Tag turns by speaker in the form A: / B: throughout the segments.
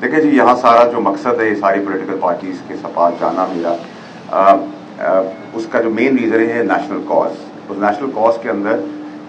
A: देखिए जी, यहाँ सारा जो मकसद है ये सारी पॉलिटिकल पार्टीज़ के साथ जाना मेरा उसका जो मेन रीज़न है नेशनल कॉज। उस नेशनल कॉज के अंदर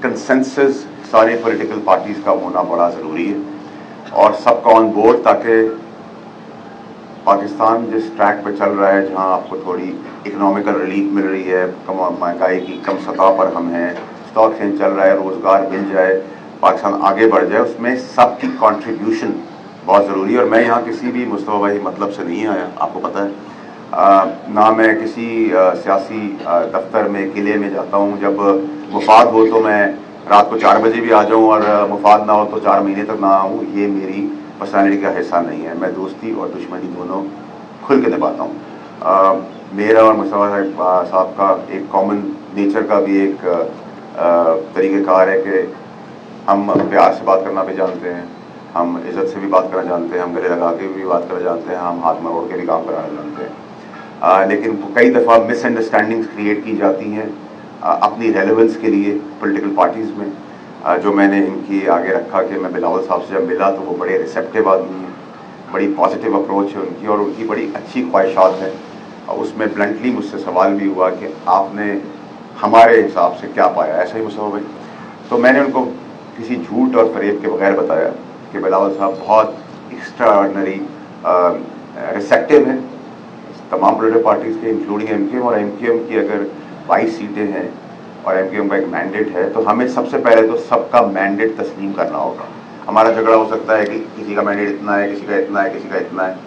A: कंसेंसस सारे पॉलिटिकल पार्टीज़ का होना बड़ा ज़रूरी है और सबका ऑन बोर्ड, ताकि पाकिस्तान जिस ट्रैक पे चल रहा है, जहाँ आपको थोड़ी इकोनॉमिकल रिलीफ मिल रही है, कम महंगाई की कम सतह पर हम हैं, स्टॉक एक्सचेंज चल रहा है, रोज़गार मिल जाए, पाकिस्तान आगे बढ़ जाए, उसमें सबकी कंट्रीब्यूशन बहुत ज़रूरी है। और मैं यहाँ किसी भी मुस्तफा भाई मतलब से नहीं आया, आपको पता है। ना मैं किसी सियासी दफ्तर में, किले में जाता हूँ। जब मुफाद हो तो मैं रात को 4 बजे भी आ जाऊँ और मुफाद ना हो तो 4 महीने तक ना आऊँ। ये मेरी पर्सनैलिटी का हिस्सा नहीं है। मैं दोस्ती और दुश्मनी दोनों खुल के निभाता हूँ। मेरा और मुस्तफा साहब का एक कॉमन नेचर का भी एक तरीक़ेकार है कि हम प्यार से बात करना भी जानते हैं, हम इज़्ज़त से भी बात करना जानते हैं, हम गले लगा के भी बात करना जानते हैं, हम हाथ मरोड़ के भी काम कराना जानते हैं। लेकिन कई दफ़ा मिसअंडरस्टैंडिंग्स क्रिएट की जाती हैं अपनी रेलेवेंस के लिए पॉलिटिकल पार्टीज़ में। जो मैंने इनकी आगे रखा कि मैं बिलावल साहब से जब मिला तो वो बड़े रिसेप्टिव आदमी हैं, बड़ी पॉजिटिव अप्रोच है उनकी और उनकी बड़ी अच्छी ख्वाहिशात हैं। उसमें ब्लंटली मुझसे सवाल भी हुआ कि आपने हमारे हिसाब से क्या पाया, ऐसा ही मुस्तफा भाई? तो मैंने उनको किसी झूठ और फरेब के बगैर बताया कि बिलावल साहब बहुत एक्स्ट्राऑर्डिनरी रिसेप्टिव हैं तमाम पॉलिटिकल पार्टीज़ के, इंक्लूडिंग एमकेएम। और एमकेएम की अगर 22 सीटें हैं और एमकेएम का एक मैंडेट है, तो हमें सबसे पहले तो सबका मैंडेट तस्लीम करना होगा। हमारा झगड़ा हो सकता है कि किसी का मैंडेट इतना है, किसी का इतना है, किसी का इतना है,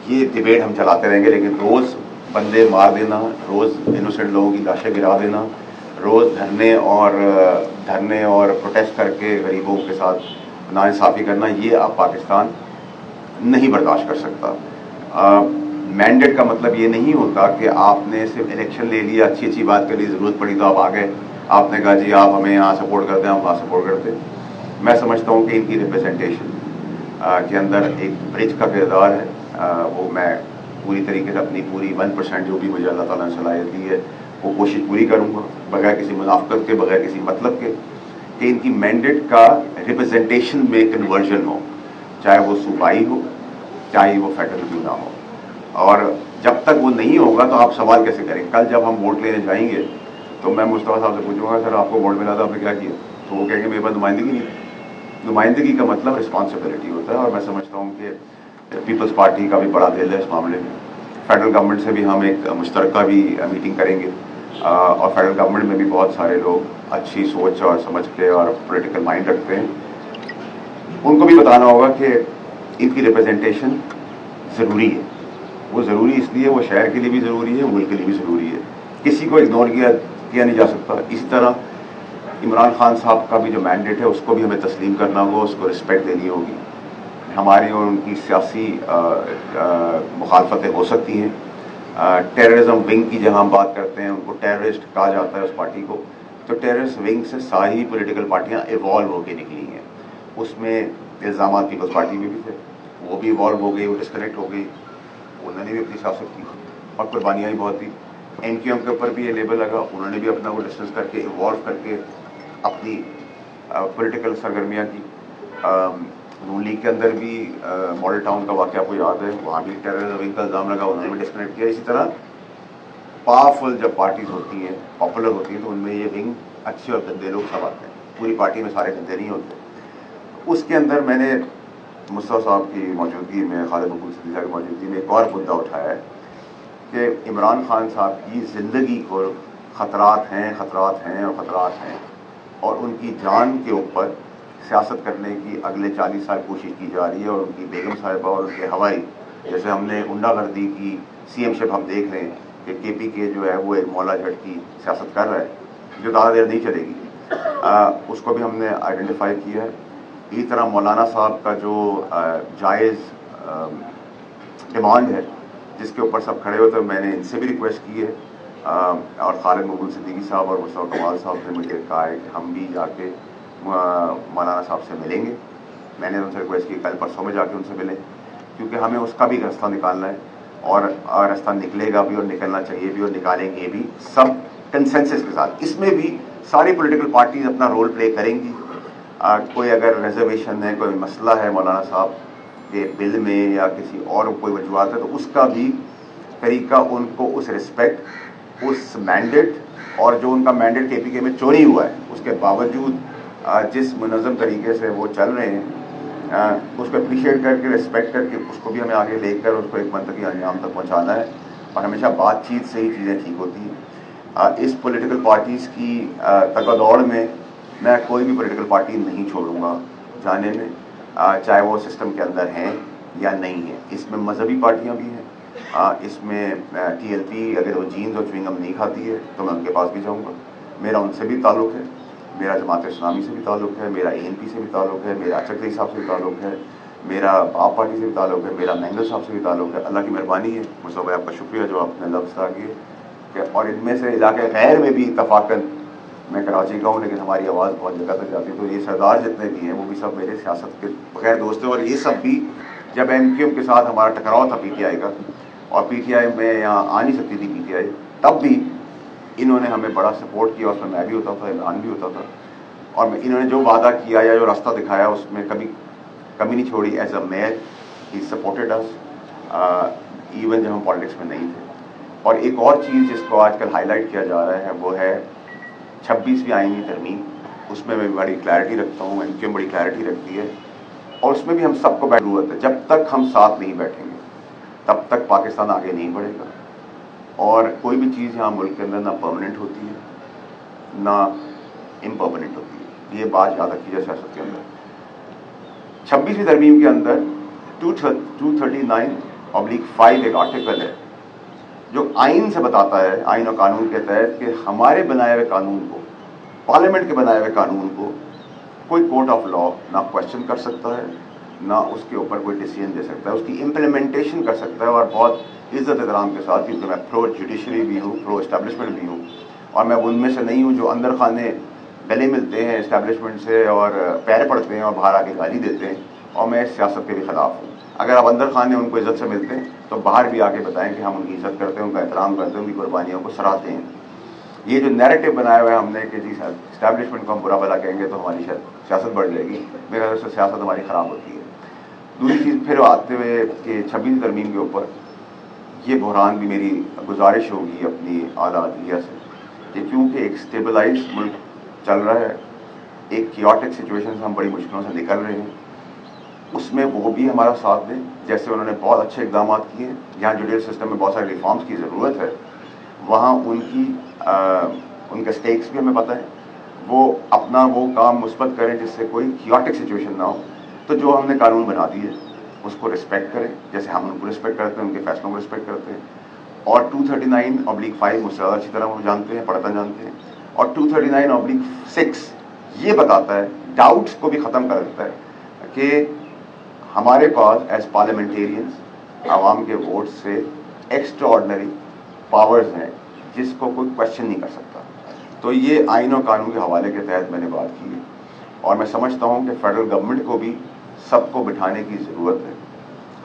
A: ये डिबेट हम चलाते रहेंगे। लेकिन रोज़ बंदे मार देना, रोज़ इनोसेंट लोगों की लाशें गिरा देना, रोज़ धरने और प्रोटेस्ट करके गरीबों के साथ नाइंसाफ़ी करना, ये अब पाकिस्तान नहीं बर्दाश्त कर सकता। मैंडेट का मतलब ये नहीं होता कि आपने सिर्फ इलेक्शन ले लिया, अच्छी अच्छी बात के लिए ज़रूरत पड़ी तो आप आ गए, आपने कहा जी आप हमें यहाँ सपोर्ट करते हैं, हम वहाँ सपोर्ट करते हैं। मैं समझता हूँ कि इनकी रिप्रेजेंटेशन के अंदर एक ब्रिज का किरदार है। वो मैं पूरी तरीके से अपनी पूरी 1% जो भी मुझे अल्लाह ताला ने सलाहियत दी है वो कोशिश पूरी करूँगा, बगैर किसी मुनाफकत के, बगैर किसी मतलब के, कि इनकी मैंडेट का रिप्रेजेंटेशन में कन्वर्जन हो, चाहे वो सूबाई हो, चाहे वो फेडरल क्यों ना हो। और जब तक वो नहीं होगा तो आप सवाल कैसे करेंगे? कल जब हम वोट लेने जाएंगे तो मैं मुस्तफा साहब से पूछूंगा सर आपको वोट मिला था, आपने क्या किया? तो वो कहेंगे मेरे पास नुमाइंदगी नहीं। नुमाइंदगी का मतलब रिस्पॉन्सिबिलिटी होता है और मैं समझता हूँ कि पीपल्स पार्टी का भी बड़ा दिल है इस मामले में। फेडरल गवर्नमेंट से भी हम एक मुश्तरका भी मीटिंग करेंगे और फेडरल गवर्नमेंट में भी बहुत सारे लोग अच्छी सोच और समझ के और पॉलिटिकल माइंड रखते हैं। उनको भी बताना होगा कि इनकी रिप्रेजेंटेशन ज़रूरी है। वो ज़रूरी इसलिए, वो शहर के लिए भी ज़रूरी है, मुल्क के लिए भी ज़रूरी है। किसी को इग्नोर किया नहीं जा सकता। इसी तरह इमरान खान साहब का भी जो मैंडेट है उसको भी हमें तस्लीम करना होगा, उसको रिस्पेक्ट देनी होगी। हमारी और उनकी सियासी मुखालफतें हो सकती हैं। टेररिज्म विंग की जहाँ हम बात करते हैं, उनको टेररिस्ट कहा जाता है उस पार्टी को, तो टेररिस्ट विंग से सारी पॉलिटिकल पार्टियाँ इवॉल्व होकर निकली हैं। उसमें इल्ज़ाम पीपल्स पार्टी में भी थे, वो भी इवॉल्व हो गई, वो डिस्कनेक्ट हो गई, उन्होंने भी अपनी सियासत की और कुर्बानियाँ भी बहुत दी। एमकेएम के ऊपर भी ये लेबल लगा, उन्होंने भी अपना वो डिस्टेंस करके इवॉल्व करके अपनी पॉलिटिकल सरगर्मियाँ की। नून लीग के अंदर भी मॉडल टाउन का वाक़या आपको याद है, वहाँ भी टेररिज्म विंग का इल्ज़ाम लगा, उन्होंने भी डिस्कनेक्ट किया। इसी तरह पावरफुल जब पार्टीज होती हैं, पॉपुलर होती हैं, तो उनमें ये विंग अच्छे और गंदे लोग सब आते हैं। पूरी पार्टी में सारे गंदे नहीं होते। उसके अंदर मैंने मुस्तफा साहब की मौजूदगी में, खालिद मकबूल सिद्दीकी की मौजूदगी में एक और मुद्दा उठाया है कि इमरान खान साहब की ज़िंदगी को ख़तरात हैं और उनकी जान के ऊपर सियासत करने की अगले 40 साल कोशिश की जा रही है। और उनकी बेगम साहिबा और उनके हवाई, जैसे हमने गुंडागर्दी की सीएमशिप हम देख रहे हैं कि KPK जो है वो एक मौला झट की सियासत कर रहा है जो ज़्यादा देर नहीं चलेगी। उसको भी हमने आइडेंटिफाई किया है। इसी तरह मौलाना साहब का जो जायज़ डिमांड है जिसके ऊपर सब खड़े होते हैं, मैंने इनसे भी रिक्वेस्ट की है और खालिद मकबूल सिद्दीकी साहब और मुस्तफा कमाल साहब ने मुझे कहा है कि हम भी जाके मौलाना साहब से मिलेंगे। मैंने उनसे रिक्वेस्ट की कल परसों में जाके उनसे मिलें, क्योंकि हमें उसका भी रास्ता निकालना है और रास्ता निकलेगा भी और निकलना चाहिए भी और निकालेंगे भी, सब कंसेंसस के साथ। इसमें भी सारी पॉलिटिकल पार्टीज अपना रोल प्ले करेंगी। कोई अगर रिजर्वेशन है, कोई मसला है मौलाना साहब, کہ بل میں یا کسی اور کوئی وجوہات ہے تو اس کا بھی طریقہ ان کو اس رسپیکٹ اس مینڈیٹ اور جو ان کا مینڈیٹ کے پی کے میں چوری ہوا ہے اس کے باوجود جس منظم طریقے سے وہ چل رہے ہیں اس کو اپریشیٹ کر کے رسپیکٹ کر کے اس کو بھی ہمیں آگے لے کر اس کو ایک منطقی انجام تک پہنچانا ہے اور ہمیشہ بات چیت سے ہی چیزیں ٹھیک ہوتی ہیں. اس پولیٹیکل پارٹیز کی تگا دوڑ میں کوئی بھی پولیٹیکل پارٹی نہیں چھوڑوں گا جانے میں, چاہے وہ سسٹم کے اندر ہیں یا نہیں ہیں. اس میں مذہبی پارٹیاں بھی ہیں, اس میں ٹی ایل پی اگر وہ جینز اور چوئنگم نہیں کھاتی ہے تو میں ان کے پاس بھی جاؤں گا. میرا ان سے بھی تعلق ہے, میرا جماعت اسلامی سے بھی تعلق ہے, میرا اے این پی سے بھی تعلق ہے, میرا چکری صاحب سے بھی تعلق ہے, میرا آپ پارٹی سے بھی تعلق ہے, میرا مینگل صاحب سے بھی تعلق ہے. اللہ کی مہربانی ہے مصطفیٰ بھائی, آپ کا شکریہ جو آپ نے لفظ کیے کہ اور ان میں سے علاقے غیر میں بھی اتفاقاً میں کراچی کا ہوں لیکن ہماری آواز بہت جگہ تک جاتی ہے. تو یہ سردار جتنے بھی ہیں وہ بھی سب میرے سیاست کے بغیر دوست ہیں, اور یہ سب بھی جب ایم کیو ایم کے ساتھ ہمارا ٹکراؤ تھا پی ٹی آئی کا, اور پی ٹی آئی میں یہاں آ نہیں سکتی تھی پی ٹی آئی, تب بھی انہوں نے ہمیں بڑا سپورٹ کیا. اس میں بھی ہوتا تھا, عمران بھی ہوتا تھا, اور انہوں نے جو وعدہ کیا یا جو راستہ دکھایا اس میں کبھی کمی نہیں چھوڑی. As a mayor he supported us, even جب ہم پالیٹکس میں نہیں تھے. اور ایک اور چیز جس کو آج کل ہائی لائٹ کیا جا رہا ہے وہ ہے 26ویں آئینی ترمیم. اس میں بڑی کلیئرٹی رکھتا ہوں, ایم کیو ایم بڑی کلیئرٹی رکھتی ہے, اور اس میں بھی ہم سب کو ضرورت ہے. جب تک ہم ساتھ نہیں بیٹھیں گے تب تک پاکستان آگے نہیں بڑھے گا. اور کوئی بھی چیز یہاں ملک کے اندر نہ پرماننٹ ہوتی ہے نہ امپرماننٹ ہوتی ہے, یہ بات یاد رکھی جائے سیاست کے اندر. 26ویں ترمیم کے اندر 239/5 ایک آرٹیکل ہے جو آئین سے بتاتا ہے, آئین و قانون کے تحت, کہ ہمارے بنائے ہوئے قانون کو, پارلیمنٹ کے بنائے ہوئے قانون کو کوئی کورٹ آف لا نہ کوشچن کر سکتا ہے, نہ اس کے اوپر کوئی ڈیسیژن دے سکتا ہے. اس کی امپلیمنٹیشن کر سکتا ہے, اور بہت عزت احترام کے ساتھ, کیونکہ میں پرو جوڈیشری بھی ہوں, پرو اسٹیبلشمنٹ بھی ہوں, اور میں ان میں سے نہیں ہوں جو اندر خانے گلے ملتے ہیں اسٹیبلشمنٹ سے اور پیر پڑتے ہیں اور باہر آ کے گالی دیتے ہیں, اور میں اس سیاست کے بھی خلاف ہوں. اگر آپ اندر خانے ان کو عزت سے ملتے ہیں تو باہر بھی آ کے بتائیں کہ ہم ان کی عزت کرتے ہیں, ان کا احترام کرتے ہیں, ان کی قربانیوں کو سراہتے ہیں. یہ جو نیریٹو بنایا ہوا ہے ہم نے کہ جی اسٹیبلشمنٹ کو ہم برا بھلا کہیں گے تو ہماری سیاست بڑھ جائے گی, میرے خیال سے سیاست ہماری خراب ہوتی ہے. دوسری چیز پھر آتے ہوئے کہ 26ویں ترمیم کے اوپر یہ بحران بھی میری گزارش ہوگی اپنی اعلیٰ عدلیہ سے کہ کیونکہ ایک اسٹیبلائز ملک چل رہا ہے, ایک کیوٹک سچویشن سے ہم بڑی مشکلوں سے نکل رہے ہیں, اس میں وہ بھی ہمارا ساتھ دیں. جیسے انہوں نے بہت اچھے اقدامات کیے ہیں, جہاں جوڈیشل سسٹم میں بہت سارے ریفارمز کی ضرورت ہے وہاں ان کے اسٹیکس بھی ہمیں پتہ ہے, وہ اپنا وہ کام مثبت کریں جس سے کوئی کیوٹک سچویشن نہ ہو. تو جو ہم نے قانون بنا دیے اس کو رسپیکٹ کریں, جیسے ہم ان کو رسپیکٹ کرتے ہیں, ان کے فیصلوں کو رسپیکٹ کرتے ہیں. اور 239/5 مجھ سے زیادہ اچھی طرح وہ جانتے ہیں, پڑھنا جانتے ہیں. اور 239/6 یہ بتاتا ہے, ڈاؤٹس کو بھی ختم کر دیتا ہے کہ ہمارے پاس ایز پارلیمنٹیرینز عوام کے ووٹ سے ایکسٹرا آرڈنری پاورز ہیں جس کو کوئی کوشچن نہیں کر سکتا. تو یہ آئین و قانون کے حوالے کے تحت میں نے بات کی ہے, اور میں سمجھتا ہوں کہ فیڈرل گورنمنٹ کو بھی سب کو بٹھانے کی ضرورت ہے.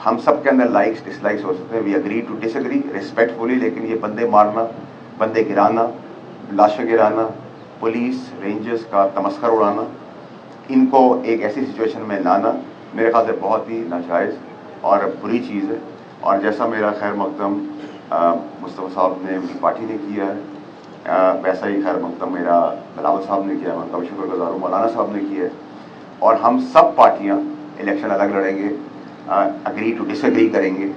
A: ہم سب کے اندر لائکس ڈس لائکس ہو سکتے ہیں, we agree to disagree respectfully, لیکن یہ بندے مارنا, بندے گرانا, لاشیں گرانا, پولیس رینجرز کا تمسخر اڑانا, ان کو ایک ایسی سچویشن میں لانا میرے خیال سے بہت ہی ناجائز اور بری چیز ہے. اور جیسا میرا خیر مقدم مصطفیٰ صاحب نے, ان کی پارٹی نے کیا ہے, ویسا ہی خیر مقدم میرا بلاول صاحب نے کیا ہے, میں ان کا شکر گزار ہوں, مولانا صاحب نے کیا ہے. اور ہم سب پارٹیاں الیکشن الگ لڑیں گے, اگری ٹو ڈس ایگری کریں گے,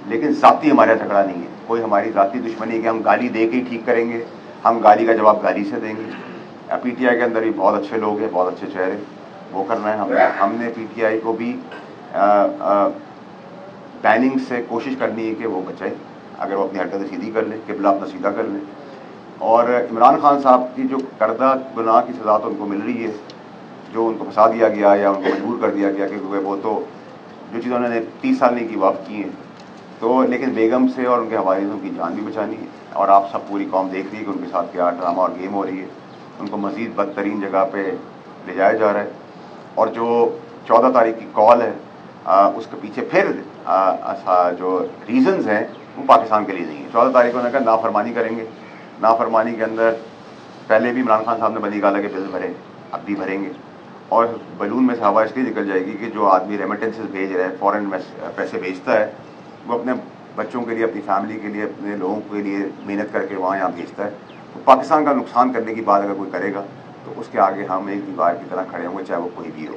A: لیکن ذاتی ہمارا جھگڑا نہیں ہے, کوئی ہماری ذاتی دشمنی ہے کہ ہم گالی دے کے ہی ٹھیک کریں گے, ہم گالی کا جواب گالی سے دیں گے. پی ٹی آئی کے اندر بھی بہت اچھے لوگ ہیں, بہت اچھے چہرے, وہ کرنا ہے ہم نے پی ٹی آئی کو بھی بیننگ سے کوشش کرنی ہے کہ وہ بچائے, اگر وہ اپنی حرکتیں سیدھی کر لیں, قبلہ اپنا سیدھا کر لیں. اور عمران خان صاحب کی جو کردہ گناہ کی سزا تو ان کو مل رہی ہے, جو ان کو پھنسا دیا گیا یا ان کو مجبور کر دیا گیا, کہ وہ تو جو چیزیں انہوں نے 30 سال نہیں کی وہ آپ کی ہیں. تو لیکن بیگم سے اور ان کے حوالے سے ان کی جان بھی بچانی ہے, اور آپ سب پوری قوم دیکھ رہی ہے کہ ان کے ساتھ کیا ڈرامہ اور گیم ہو رہی ہے. ان کو مزید بدترین جگہ پہ لے جایا جا رہا ہے. اور جو 14 تاریخ کی کال ہے اس کے پیچھے پھر جو ریزنز ہیں وہ پاکستان کے لیے نہیں ہے. 14 تاریخ کو انہوں نے کہا نافرمانی کریں گے, نافرمانی کے اندر پہلے بھی عمران خان صاحب نے بندی گالہ کے بل بھرے, اب بھی بھریں گے, اور बलून में से हवा इसलिए निकल जाएगी कि जो आदमी रेमिटेंसेस भेज रहा है, फॉरेन पैसे भेजता है, वो अपने बच्चों के लिए, अपनी फैमिली के लिए, अपने लोगों के लिए मेहनत करके वहाँ यहाँ भेजता है। तो पाकिस्तान का नुकसान करने की बात अगर कोई करेगा तो उसके आगे हम एक दीवार की तरह खड़े होंगे, चाहे वो कोई भी हो।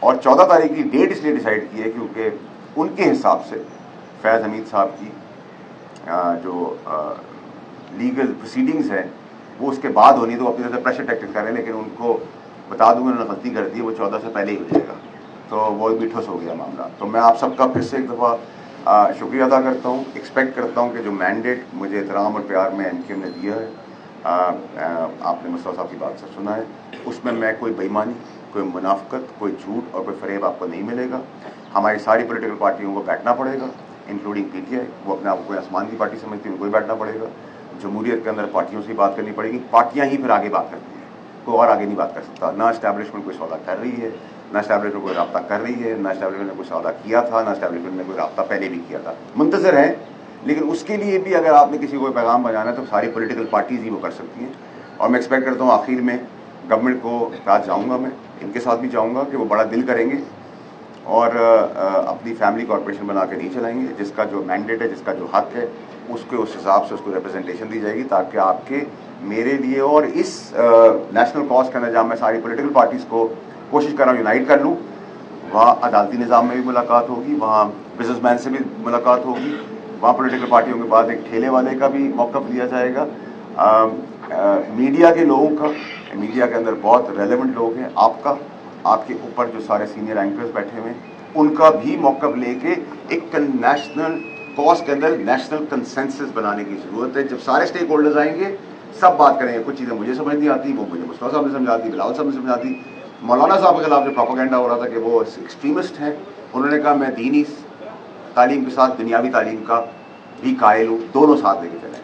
A: और 14 तारीख की डेट इसलिए डिसाइड की है क्योंकि उनके हिसाब से फैज़ हमीद साहब की जो लीगल प्रोसीडिंग्स हैं वो उसके बाद होनी, तो अपनी तरफ से प्रेशर टैक्टिक कर रहे हैं, लेकिन उनको बता दूंगा उन्होंने गलती कर दी है, वो 14 से पहले ही हो जाएगा, तो वो भी ठुस हो गया मामला। तो मैं आप सबका फिर से एक दफ़ा शुक्रिया अदा करता हूँ। एक्सपेक्ट करता हूँ कि जो मैंडेट मुझे एहतराम और प्यार में MKM ने दिया है, आपने मुस्तफा साहब की बात से सुना है, उसमें मैं कोई बेईमानी, कोई मुनाफकत, कोई झूठ और कोई फरेब आपको नहीं मिलेगा। हमारी सारी पॉलिटिकल पार्टियों को बैठना पड़ेगा, इंक्लूडिंग PTI, वो अपने आप को कोई आसमान की पार्टी समझती है, उनको भी बैठना पड़ेगा। जमहूरियत के अंदर पार्टियों से बात करनी पड़ेगी, पार्टियां ही फिर आगे बात करती हैं, कोई और आगे नहीं बात कर सकता। ना एस्टैब्लिशमेंट कोई सौदा कर रही है, ना एस्टैब्लिशमेंट कोई रब्ता कर रही है, ना एस्टैब्लिशमेंट ने कोई सौदा किया था, ना एस्टैब्लिशमेंट ने कोई रब्ता पहले भी किया था। मुंतजर है, लेकिन उसके लिए भी अगर आपने किसी को पैगाम बजाना है तो सारी पॉलिटिकल पार्टीज ही वो कर सकती हैं। और मैं एक्सपेक्ट करता हूँ आखिर में गवर्नमेंट को साथ जाऊँगा, मैं इनके साथ भी जाऊँगा कि वो बड़ा दिल करेंगे और अपनी फैमिली कॉर्पोरेशन बना के नहीं चलाएंगे। जिसका जो मैंडेट है, जिसका जो हक है, उसके उस हिसाब से उसको रिप्रेजेंटेशन दी जाएगी, ताकि आपके, मेरे लिए और इस नेशनल कॉज के अंदर जहाँ मैं सारी पॉलिटिकल पार्टीज़ को कोशिश कर रहा हूँ यूनाइट कर लूँ, वहाँ अदालती निज़ाम में भी मुलाकात होगी, वहाँ बिजनेसमैन से भी मुलाकात होगी, वहाँ पॉलिटिकल पार्टियों के बाद एक ठेले वाले का भी मौक़िफ़ लिया जाएगा। मीडिया के लोगों का, मीडिया के अंदर बहुत रेलेवेंट लोग हैं, आपके ऊपर जो सारे सीनियर एंकर्स बैठे हुए हैं, उनका भी मौक़िफ़ लेके एक नेशनल कॉज के अंदर नेशनल कंसेंसस बनाने की ज़रूरत है। जब सारे स्टेक होल्डर्स आएंगे, सब बात करेंगे। कुछ चीज़ें मुझे समझ नहीं आती, वो मुझे मुस्तफा साहब ने समझाती, बिलावल साहब ने समझाती। मौलाना साहब के खिलाफ जो प्रोपेगेंडा हो रहा था कि वो एक्सट्रीमिस्ट हैं, उन्होंने कहा मैं दीनी तालीम के साथ दुनियावी तालीम का भी कायल हूँ, दोनों साथ लेके चलें।